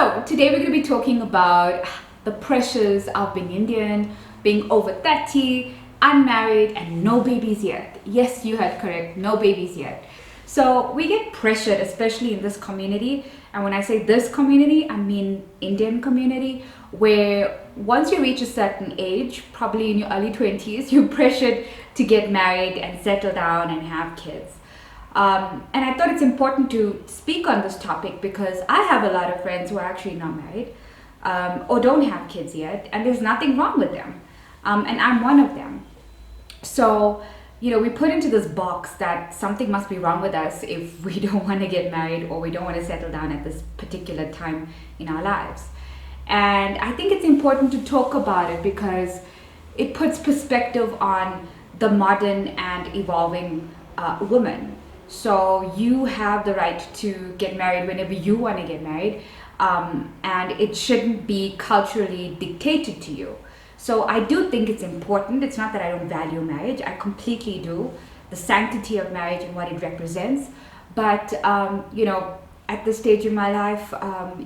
So today we're going to be talking about the pressures of being Indian, being over 30, unmarried, and no babies yet. Yes, you heard correct, no babies yet. So we get pressured, especially in this community. And when I say this community, I mean Indian community, where once you reach a certain age, probably in your early 20s, you're pressured to get married and settle down and have kids. And I thought it's important to speak on this topic because I have a lot of friends who are actually not married or don't have kids yet, and there's nothing wrong with them. And I'm one of them. So, we put into this box that something must be wrong with us if we don't want to get married or we don't want to settle down at this particular time in our lives. And I think it's important to talk about it because it puts perspective on the modern and evolving woman. So you have the right to get married whenever you want to get married, and it shouldn't be culturally dictated to you. So I do think it's important. It's not that I don't value marriage. I completely do. The sanctity of marriage and what it represents. But, at this stage in my life,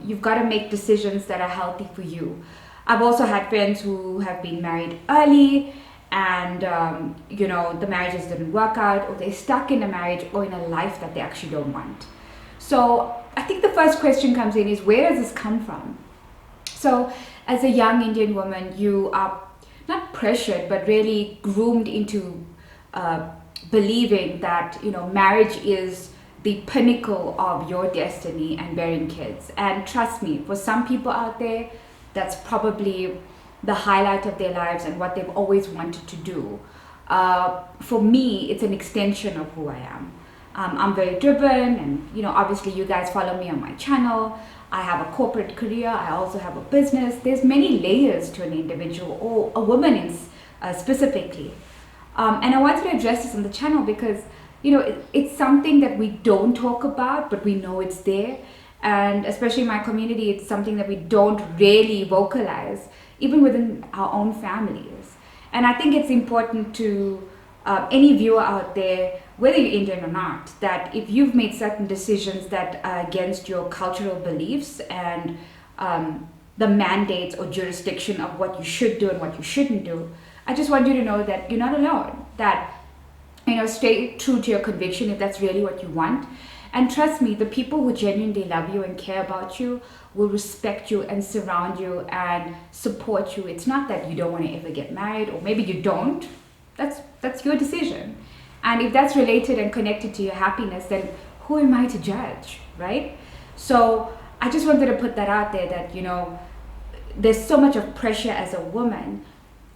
you've got to make decisions that are healthy for you. I've also had friends who have been married early and, the marriages didn't work out, or they're stuck in a marriage or in a life that they actually don't want. So I think the first question comes in is, where does this come from? So as a young Indian woman, you are not pressured, but really groomed into believing that, marriage is the pinnacle of your destiny and bearing kids. And trust me, for some people out there, that's probably the highlight of their lives and what they've always wanted to do. For me, it's an extension of who I am. I'm very driven, and obviously you guys follow me on my channel. I have a corporate career. I also have a business. There's many layers to an individual or a woman specifically. And I wanted to address this on the channel because it's something that we don't talk about, but we know it's there. And especially in my community, it's something that we don't really vocalize, even within our own families. And I think it's important to any viewer out there, whether you're Indian or not, that if you've made certain decisions that are against your cultural beliefs and the mandates or jurisdiction of what you should do and what you shouldn't do, I just want you to know that you're not alone. That, stay true to your conviction if that's really what you want. And trust me, the people who genuinely love you and care about you will respect you and surround you and support you. It's not that you don't want to ever get married, or maybe you don't. That's your decision. And if that's related and connected to your happiness, then who am I to judge, right? So I just wanted to put that out there that, there's so much of pressure as a woman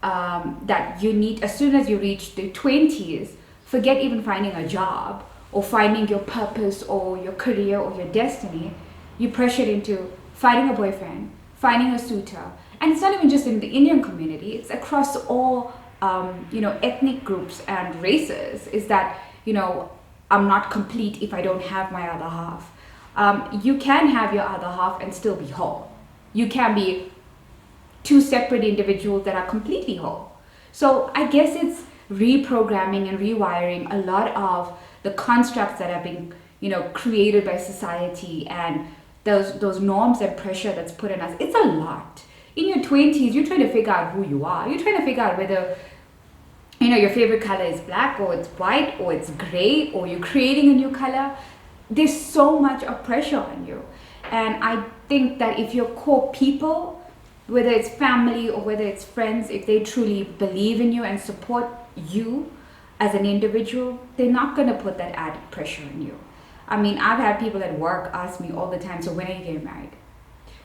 that you need, as soon as you reach the 20s, forget even finding a job or finding your purpose or your career or your destiny. You're pressured into finding a boyfriend, finding a suitor. And it's not even just in the Indian community, it's across all ethnic groups and races, is that, I'm not complete if I don't have my other half. You can have your other half and still be whole. You can be two separate individuals that are completely whole. So I guess it's reprogramming and rewiring a lot of the constructs that have been, created by society and those norms and pressure that's put on us. It's a lot. In your 20s, you're trying to figure out who you are. You're trying to figure out whether, your favorite color is black or it's white or it's gray or you're creating a new color. There's so much of pressure on you. And I think that if your core people, whether it's family or whether it's friends, if they truly believe in you and support you as an individual, they're not going to put that added pressure on you. I mean, I've had people at work ask me all the time, so when are you getting married?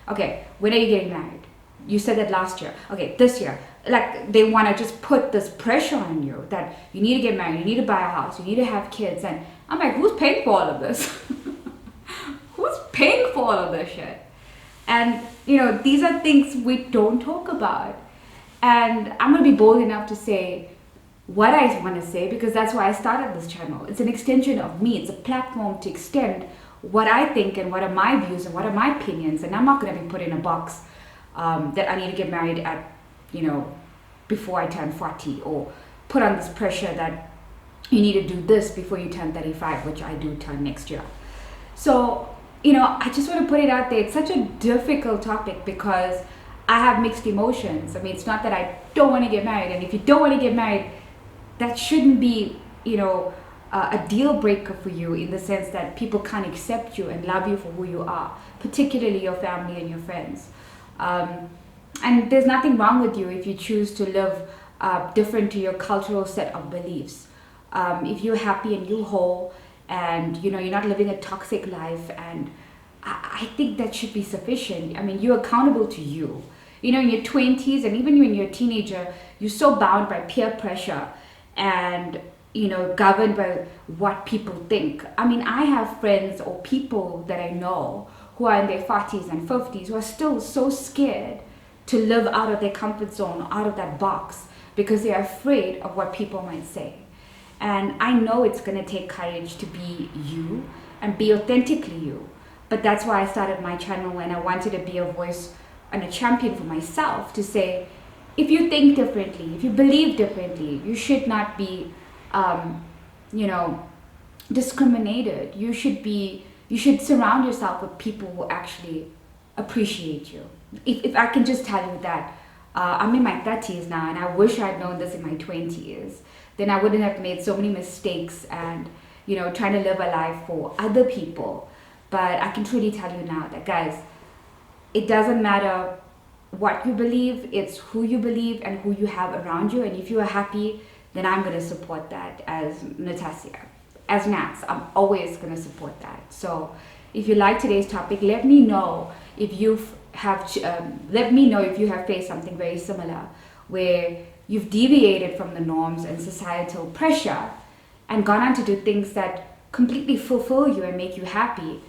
Okay, when are you getting married? You said that last year. Okay, this year. Like, they want to just put this pressure on you that you need to get married, you need to buy a house, you need to have kids. And I'm like, who's paying for all of this? Who's paying for all of this shit? And, these are things we don't talk about. And I'm going to be bold enough to say what I want to say because that's why I started this channel. It's an extension of me. It's a platform to extend what I think and what are my views and what are my opinions. And I'm not going to be put in a box that I need to get married at, before I turn 40, or put on this pressure that you need to do this before you turn 35, which I do turn next year. So I just want to put it out there. It's such a difficult topic because I have mixed emotions. I mean, it's not that I don't want to get married, and if you don't want to get married, that shouldn't be, a deal breaker for you, in the sense that people can't accept you and love you for who you are, particularly your family and your friends. And there's nothing wrong with you if you choose to live different to your cultural set of beliefs. If you're happy and you're whole, and you're not living a toxic life, and I think that should be sufficient. I mean, you're accountable to you. In your 20s, and even when you're a teenager, you're so bound by peer pressure and governed by what people think. I mean, I have friends or people that I know who are in their 40s and 50s who are still so scared to live out of their comfort zone, out of that box, because they're afraid of what people might say. And I know it's going to take courage to be you and be authentically you. But that's why I started my channel, and I wanted to be a voice and a champion for myself, to say, if you think differently, if you believe differently, you should not be, discriminated. You should surround yourself with people who actually appreciate you. If I can just tell you that, I'm in my 30s now, and I wish I'd known this in my 20s. Then I wouldn't have made so many mistakes and, trying to live a life for other people. But I can truly tell you now that, guys, it doesn't matter what you believe, it's who you believe and who you have around you. And if you are happy, then I'm going to support that as Natassiar. As Nats, I'm always going to support that. So if you like today's topic, let me know if you have faced something very similar, where you've deviated from the norms and societal pressure and gone on to do things that completely fulfill you and make you happy,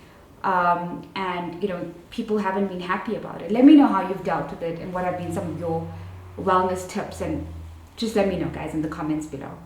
and people haven't been happy about it. Let me know how you've dealt with it and what have been some of your wellness tips, and just let me know, guys, in the comments below.